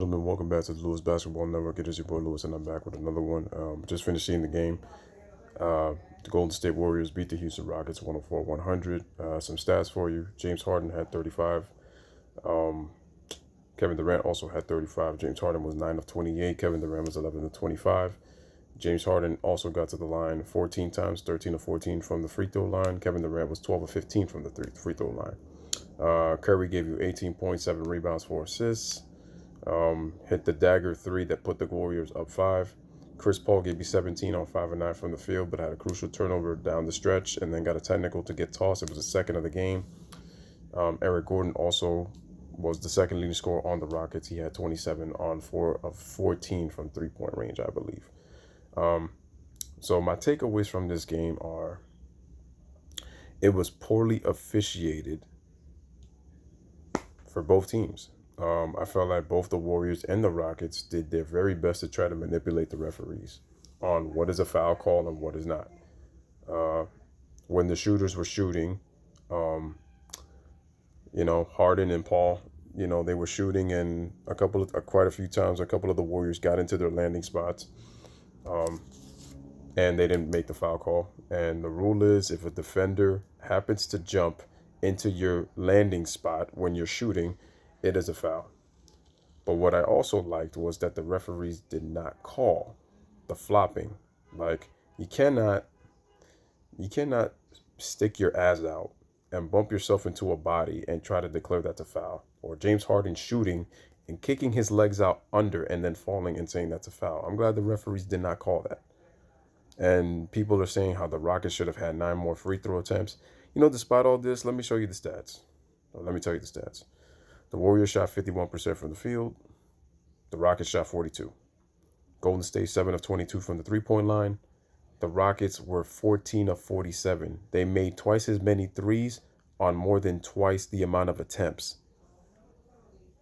Gentlemen, welcome back to the Lewis Basketball Network. It is your boy Lewis, and I'm back with another one. Just finished seeing the game. The Golden State Warriors beat the Houston Rockets 104-100. Some stats for you: James Harden had 35. Kevin Durant also had 35. James Harden was 9 of 28. Kevin Durant was 11 of 25. James Harden also got to the line 14 times, 13 of 14 from the free throw line. Kevin Durant was 12 of 15 from the free throw line. Curry gave you 18.7 rebounds, 4 assists. Hit the dagger three that put the Warriors up 5. Chris Paul gave you 17 on 5 and 9 from the field, but had a crucial turnover down the stretch and then got a technical to get tossed. It was the second of the game. Eric Gordon also was the second leading scorer on the Rockets. He had 27 on 4 of 14 from three-point range, I believe. So my takeaways from this game are it was poorly officiated for both teams. I felt like both the Warriors and the Rockets did their very best to try to manipulate the referees on what is a foul call and what is not. When the shooters were shooting, Harden and Paul, they were shooting, and quite a few times, a couple of the Warriors got into their landing spots, and they didn't make the foul call. And the rule is, if a defender happens to jump into your landing spot when you're shooting, it is a foul. But what I also liked was that the referees did not call the flopping. Like, you cannot stick your ass out and bump yourself into a body and try to declare that's a foul. Or James Harden shooting and kicking his legs out under and then falling and saying that's a foul. I'm glad the referees did not call that. And people are saying how the Rockets should have had 9 more free throw attempts. Despite all this, let me show you the stats. Let me tell you the stats. The Warriors shot 51% from the field. The Rockets shot 42. Golden State 7 of 22 from the three-point line. The Rockets were 14 of 47. They made twice as many threes on more than twice the amount of attempts.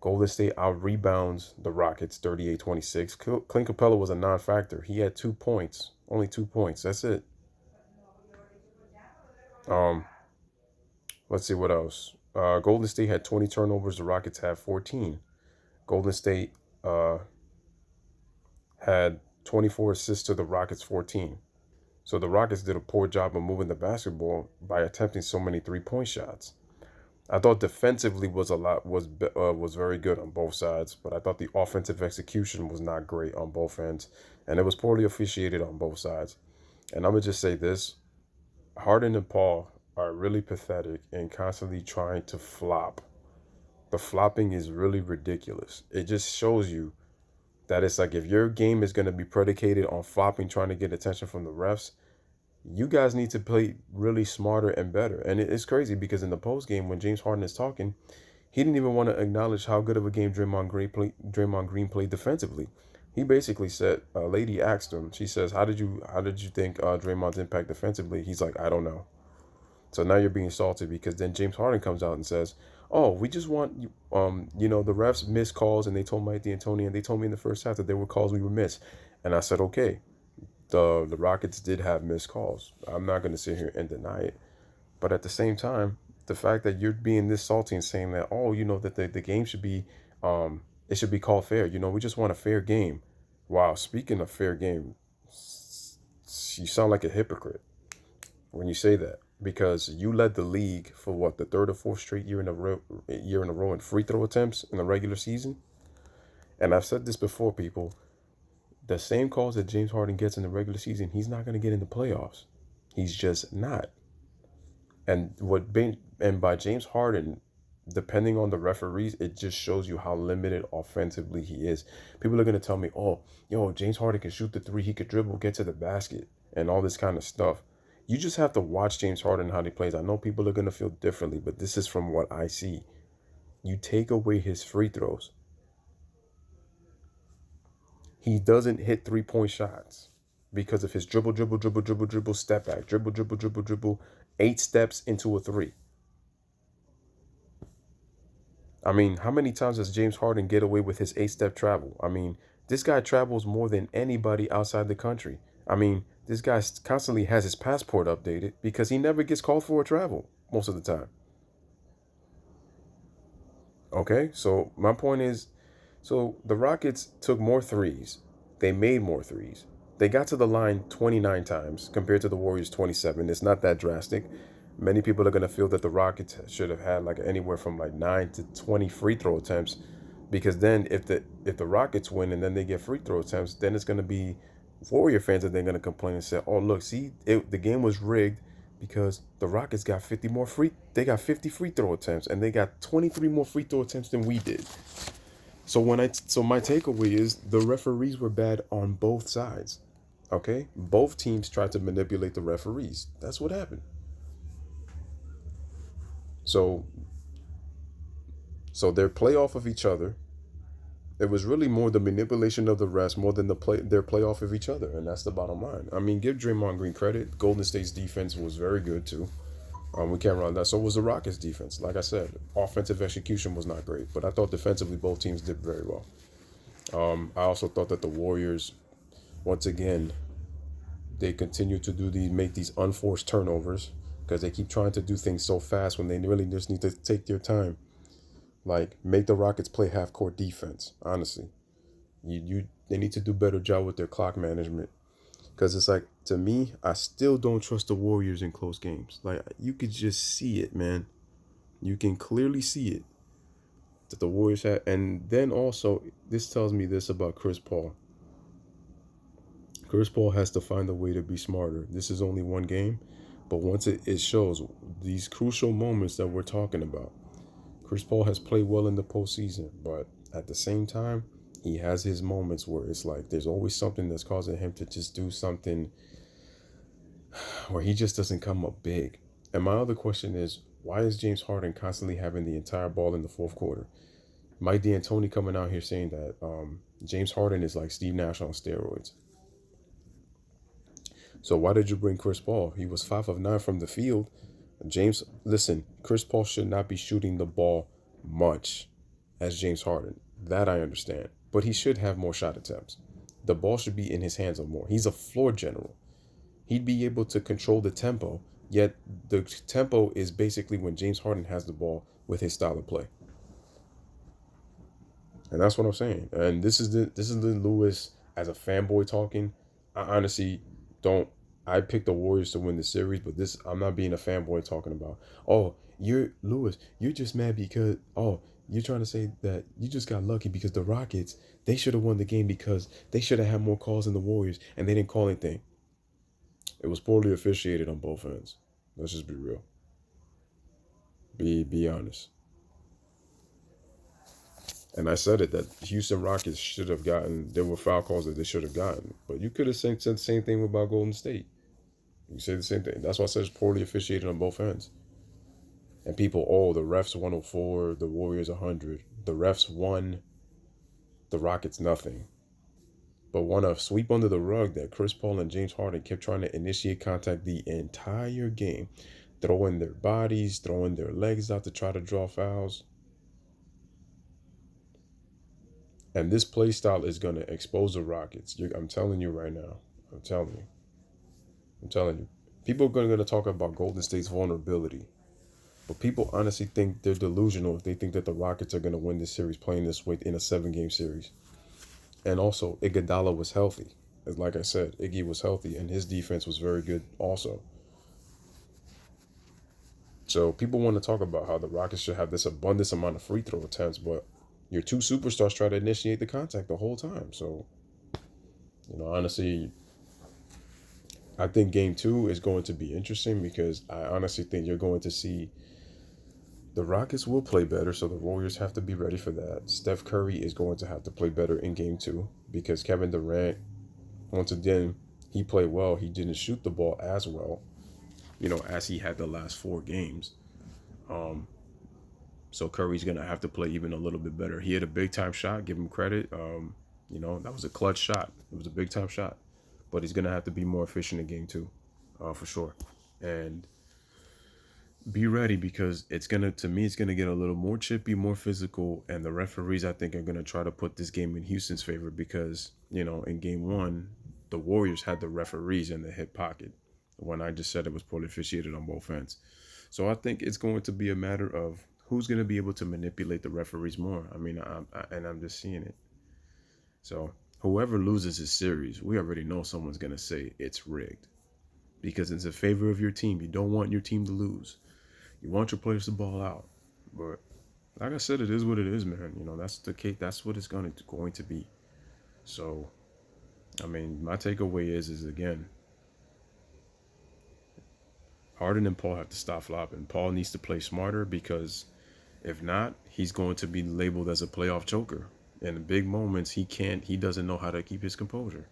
Golden State out-rebounds the Rockets 38-26. Clint Capella was a non-factor. He had 2 points. Only 2 points. That's it. Let's see what else. Golden State had 20 turnovers. The Rockets had 14. Golden State had 24 assists to the Rockets 14. So the Rockets did a poor job of moving the basketball by attempting so many three-point shots. I thought defensively was very good on both sides, but I thought the offensive execution was not great on both ends, and it was poorly officiated on both sides. And I'm gonna just say this: Harden and Paul are really pathetic in constantly trying to flop. The flopping is really ridiculous. It just shows you that it's like, if your game is going to be predicated on flopping, trying to get attention from the refs, you guys need to play really smarter and better. And it's crazy because in the post game, when James Harden is talking, he didn't even want to acknowledge how good of a game Draymond Green played defensively. He basically said, a lady asked him, she says, "How did you think Draymond's impact defensively?" He's like, "I don't know." So now you're being salty because then James Harden comes out and says, "Oh, we just want the refs missed calls, and they told Mike D'Antoni, and they told me in the first half that there were calls we were missed." And I said, okay, the Rockets did have missed calls. I'm not going to sit here and deny it. But at the same time, the fact that you're being this salty and saying that, that the game should be, it should be called fair. We just want a fair game. Wow, speaking of fair game, you sound like a hypocrite when you say that, because you led the league for what, the third or fourth straight year in a row in free throw attempts in the regular season. And I've said this before, people. The same calls that James Harden gets in the regular season, he's not going to get in the playoffs. He's just not. And by James Harden, depending on the referees, it just shows you how limited offensively he is. People are going to tell me, "Oh, James Harden can shoot the three, he could dribble, get to the basket, and all this kind of stuff." You just have to watch James Harden, how he plays. I know people are going to feel differently, but this is from what I see. You take away his free throws, he doesn't hit three-point shots because of his dribble, step back, dribble, 8 steps into a three. I mean, how many times does James Harden get away with his 8-step travel? I mean, this guy travels more than anybody outside the country. I mean, this guy constantly has his passport updated because he never gets called for a travel most of the time. Okay, so my point is, So the Rockets took more threes. They made more threes. They got to the line 29 times compared to the Warriors 27. It's not that drastic. Many people are going to feel that the Rockets should have had like anywhere from like 9 to 20 free throw attempts, because then if the Rockets win and then they get free throw attempts, then it's going to be Warrior fans that they're going to complain and say, "Oh, look, see, the game was rigged because the Rockets got 50 more they got 50 free throw attempts and they got 23 more free throw attempts than we did." So my takeaway is the referees were bad on both sides. Okay? Both teams tried to manipulate the referees. That's what happened. So they're play off of each other. It was really more the manipulation of the refs more than their play off of each other, and that's the bottom line. I mean, give Draymond Green credit. Golden State's defense was very good too. We can't run that. So was the Rockets' defense. Like I said, offensive execution was not great, but I thought defensively both teams did very well. I also thought that the Warriors, once again, they continue to make these unforced turnovers because they keep trying to do things so fast when they really just need to take their time. Like, make the Rockets play half court defense. Honestly, they need to do better job with their clock management. Because it's like, to me, I still don't trust the Warriors in close games. Like, you could just see it, man. You can clearly see it that the Warriors had. And then also, this tells me this about Chris Paul. Chris Paul has to find a way to be smarter. This is only one game, but once it shows these crucial moments that we're talking about. Chris Paul has played well in the postseason, but at the same time, he has his moments where it's like there's always something that's causing him to just do something where he just doesn't come up big. And my other question is, why is James Harden constantly having the entire ball in the fourth quarter? Mike D'Antoni coming out here saying that James Harden is like Steve Nash on steroids. So why did you bring Chris Paul? He was 5 of 9 from the field. Listen, Chris Paul should not be shooting the ball much as James Harden. That I understand. But he should have more shot attempts. The ball should be in his hands more. He's a floor general. He'd be able to control the tempo, yet the tempo is basically when James Harden has the ball with his style of play. And that's what I'm saying. And this is the Lewis as a fanboy talking. I honestly don't. I picked the Warriors to win the series, but I'm not being a fanboy talking about, oh, you're Lewis, you're just mad because, oh, you're trying to say that you just got lucky because the Rockets, they should have won the game because they should have had more calls than the Warriors and they didn't call anything. It was poorly officiated on both ends. Let's just be real. Be honest. And I said it that Houston Rockets should have gotten. There were foul calls that they should have gotten, but you could have said the same thing about Golden State. You say the same thing. That's why I said it's poorly officiated on both ends. And people, oh, the refs 104, the Warriors 100. The refs won, the Rockets nothing. But want to sweep under the rug that Chris Paul and James Harden kept trying to initiate contact the entire game, throwing their bodies, throwing their legs out to try to draw fouls. And this play style is going to expose the Rockets. I'm telling you right now. I'm telling you. People are going to talk about Golden State's vulnerability. But people honestly think they're delusional if they think that the Rockets are going to win this series playing this way in a 7-game series. And also, Iguodala was healthy. Like I said, Iggy was healthy, and his defense was very good also. So people want to talk about how the Rockets should have this abundance amount of free throw attempts, but your two superstars try to initiate the contact the whole time. So, honestly, I think game 2 is going to be interesting because I honestly think you're going to see the Rockets will play better, so the Warriors have to be ready for that. Steph Curry is going to have to play better in game 2 because Kevin Durant, once again, he played well. He didn't shoot the ball as well, as he had the last 4 games. So Curry's going to have to play even a little bit better. He had a big-time shot, give him credit. That was a clutch shot. It was a big-time shot. But he's going to have to be more efficient in game 2, for sure. And be ready because it's going to get a little more chippy, more physical. And the referees, I think, are going to try to put this game in Houston's favor because, in game 1, the Warriors had the referees in the hip pocket when I just said it was poorly officiated on both ends. So I think it's going to be a matter of who's going to be able to manipulate the referees more. I mean, I'm just seeing it. So whoever loses this series, we already know someone's gonna say it's rigged because it's in favor of your team. You don't want your team to lose. You want your players to ball out. But like I said, it is what it is, man. You know, that's the case. That's what it's going to be. So, I mean, my takeaway is again, Harden and Paul have to stop flopping. Paul needs to play smarter because if not, he's going to be labeled as a playoff choker. In the big moments, he doesn't know how to keep his composure.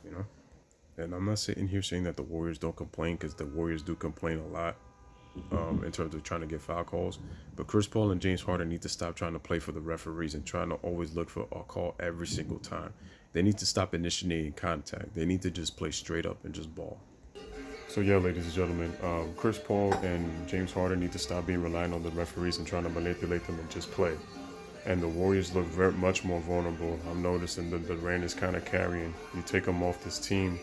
You know? And I'm not sitting here saying that the Warriors don't complain because the Warriors do complain a lot in terms of trying to get foul calls. But Chris Paul and James Harden need to stop trying to play for the referees and trying to always look for a call every single time. They need to stop initiating contact. They need to just play straight up and just ball. So yeah, ladies and gentlemen, Chris Paul and James Harden need to stop being reliant on the referees and trying to manipulate them and just play. And the Warriors look very much more vulnerable. I'm noticing that Durant is kind of carrying. You take him off this team,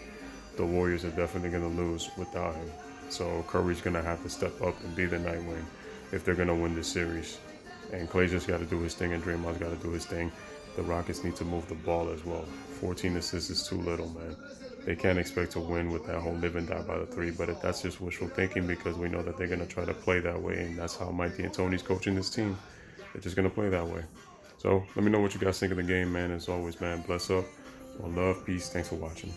the Warriors are definitely going to lose without him. So Curry's going to have to step up and be the Nightwing if they're going to win this series. And Clay just got to do his thing, and Draymond's got to do his thing. The Rockets need to move the ball as well. 14 assists is too little, man. They can't expect to win with that whole live and die by the three, but that's just wishful thinking because we know that they're going to try to play that way, and that's how Mike D'Antoni's coaching this team. They're just going to play that way. So let me know what you guys think of the game, man. As always, man, bless up. One love, peace. Thanks for watching.